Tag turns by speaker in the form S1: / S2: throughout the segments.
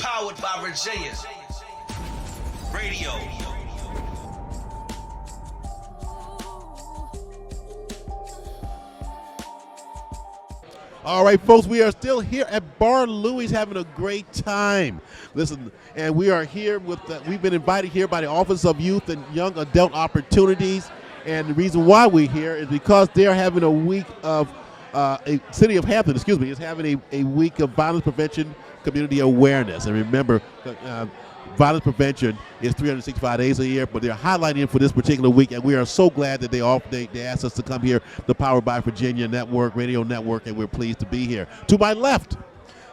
S1: Powered by Virginia. Radio.
S2: All right, folks, we are still here at Bar Louie's having a great time. Listen, and we are here we've been invited here by the Office of Youth and Young Adult Opportunities. And the reason why we're here is because they're having a week of, City of Hampton, is having a week of violence prevention community awareness. And remember, violence prevention is 365 days a year, but they're highlighting it for this particular week, and we are so glad that they asked us to come here, the Powered by Virginia Network, Radio Network, and we're pleased to be here. To my left,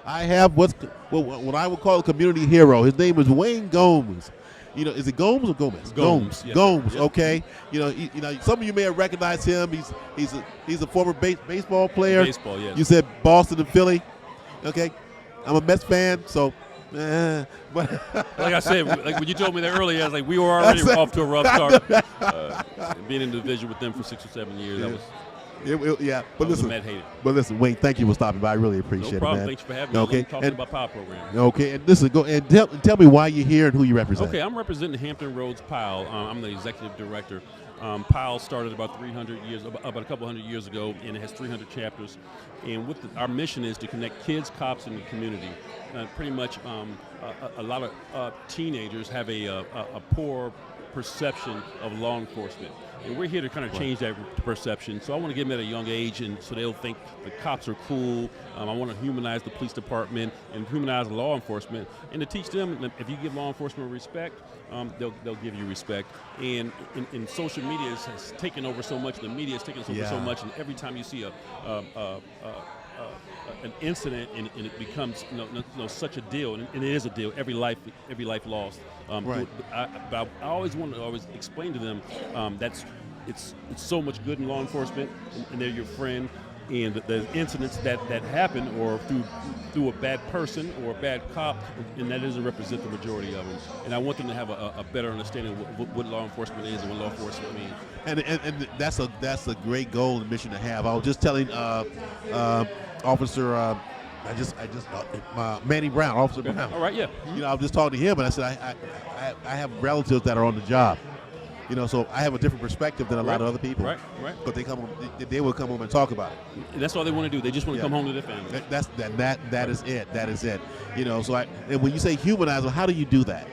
S2: I have what I would call a community hero. His name is Wayne Gomes. You know, is it Gomes or Gomez?
S3: Gomes. Yes.
S2: Gomes.
S3: Yep.
S2: Okay. You know, some of you may have recognized him. He's a former baseball player.
S3: Baseball, yes.
S2: You said Boston and Philly. Okay. I'm a Mets fan, so. But
S3: like I said, like when you told me that earlier, I was like, we were already off to a rough start. Being in the division with them for 6 or 7 years,
S2: But listen, Wayne, thank you for stopping by. I really appreciate it, man.
S3: Thanks for having me.
S2: Okay,
S3: Talking about Power Program.
S2: Okay, and listen, go and tell me why you're here and who you represent.
S3: Okay, I'm representing Hampton Roads PILE. I'm the executive director. PILE started about a couple hundred years ago, and it has 300 chapters. And our mission is to connect kids, cops, and the community. Pretty much, a lot of teenagers have a poor perception of law enforcement. And we're here to kind of change that perception. So I want to get them at a young age, and so they'll think the cops are cool. I want to humanize the police department and humanize law enforcement, and to teach them that if you give law enforcement respect, they'll give you respect. And social media has taken over so much. The media has taken over so much, and every time you see an incident and it becomes such a deal, and it is a deal. Every life lost.
S2: Right.
S3: I always want to explain to them it's so much good in law enforcement, and they're your friend. And the incidents that happen, or through a bad person or a bad cop, and that doesn't represent the majority of them. And I want them to have a better understanding of what law enforcement is and what law enforcement means.
S2: And that's a great goal and mission to have. I was just telling Officer Manny Brown, Officer Brown.
S3: All right, yeah.
S2: You know, I was just talking to him, and I said I have relatives that are on the job. You know, so I have a different perspective than a lot of other people.
S3: Right.
S2: But they will come home and talk about it.
S3: And that's all they want to do. They just want to come home to their family.
S2: That is it. That is it. You know, so and when you say humanize them, how do you do that?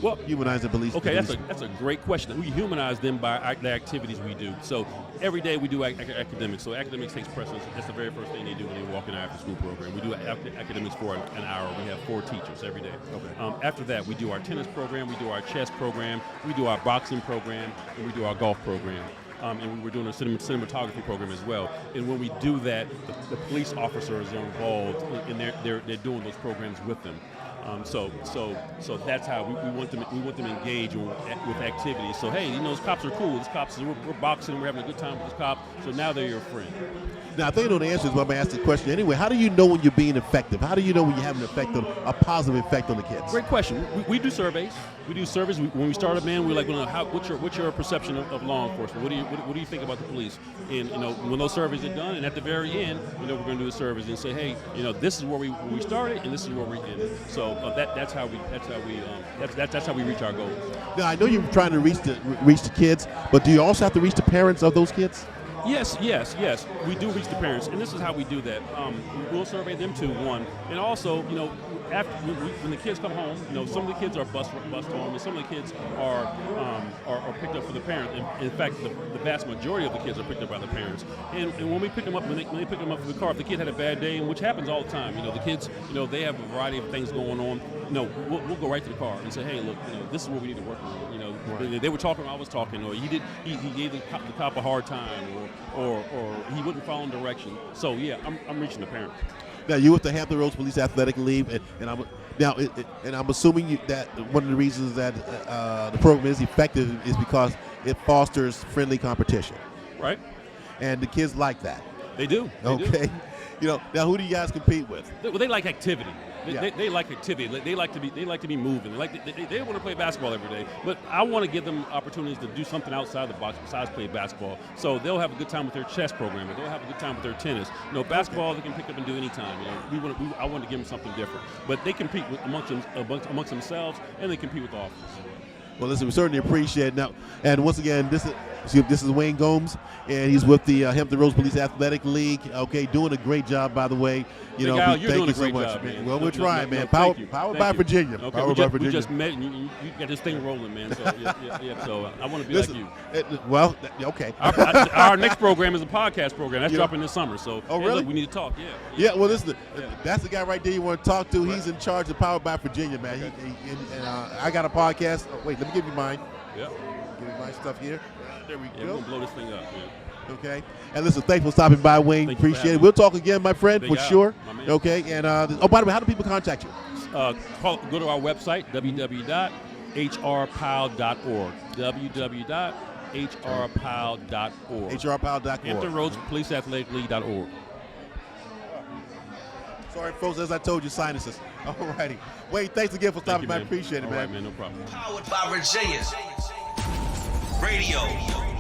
S3: Well,
S2: humanize the police.
S3: Okay, that's a great question. We humanize them by the activities we do. So every day we do academics. So academics takes precedence. That's the very first thing they do when they walk in our after-school program. We do academics for an hour. We have 4 teachers every day. Okay. After that, we do our tennis program, we do our chess program, we do our boxing program, and we do our golf program. And we're doing a cinematography program as well. And when we do that, the police officers are involved, and they're doing those programs with them. So that's how we want them. We want them engaged with activities. So hey, those cops are cool. These cops, we're boxing. We're having a good time with this cop. So now they're your friend.
S2: Now, I think you know the answer is, but I'm going to ask the question anyway. How do you know when you're being effective? How do you know when you have a positive effect on the kids?
S3: Great question. We do surveys. We do surveys. When we start a band, we're like, what's your perception of law enforcement? What do you think about the police? And when those surveys are done, and at the very end, we're going to do a survey and say, hey, this is where we started, and this is where we ended. So that's how we reach our goals.
S2: Now, I know you're trying to reach the kids, but do you also have to reach the parents of those kids?
S3: Yes. We do reach the parents, and this is how we do that. We'll survey them too, one, and also, after when the kids come home, some of the kids are bused home, and some of the kids are picked up for the parents. In fact, the vast majority of the kids are picked up by the parents. And when we pick them up, when they pick them up from the car, if the kid had a bad day, which happens all the time, the kids, they have a variety of things going on. We'll go right to the car and say, hey, look, this is what we need to work on. Right. They were talking, I was talking, or he gave the cop a hard time, or he wouldn't follow direction. So yeah, I'm reaching the parents.
S2: Now, you're with the Hampton Roads Police Athletic League, and I'm assuming that one of the reasons that the program is effective is because it fosters friendly competition.
S3: Right.
S2: And the kids like that.
S3: They do.
S2: Okay.
S3: Do.
S2: Now who do you guys compete with?
S3: Well, they like activity. They like activity. They like to be moving. They want to play basketball every day. But I want to give them opportunities to do something outside the box besides play basketball. So they'll have a good time with their chess program, or they'll have a good time with their tennis. Basketball they can pick up and do anytime. I want to give them something different. But they compete amongst themselves, and they compete with the offense.
S2: Well, listen, we certainly appreciate it. Now, and once again, this is Wayne Gomes, and he's with the Hampton Roads Police Athletic League. Okay, doing a great job, by the way.
S3: You're
S2: thank
S3: doing
S2: you
S3: a
S2: so
S3: great
S2: much,
S3: job, man.
S2: Well, we're trying, man.
S3: Power
S2: by Virginia.
S3: Okay,
S2: Power by Virginia.
S3: We just met, and you got this thing rolling, man. So yeah. So I want to be like you.
S2: Okay.
S3: Our next program is a podcast program. That's dropping this summer. So
S2: really?
S3: Look, we need to talk.
S2: Yeah. Well, that's the guy right there you want to talk to. Right. He's in charge of Power by Virginia, man.
S3: Okay.
S2: I got a podcast. Oh, wait, let me give you mine.
S3: Yeah.
S2: Give me my stuff here. There we go.
S3: We're gonna blow this thing up.
S2: Okay. And listen, thanks for stopping by, Wayne. Appreciate it. We'll talk again, my friend, for sure. Okay. And by the way, how do people contact you?
S3: Go to our website, www.hrpile.org. www.hrpile.org.
S2: hrpile.org.
S3: Hampton Roads Police Athletic League.org.
S2: Sorry, folks, as I told you, sinuses. All righty. Wayne, thanks again for stopping by. I appreciate it, man.
S3: All right, man. No problem.
S1: Powered by Virginia Radio.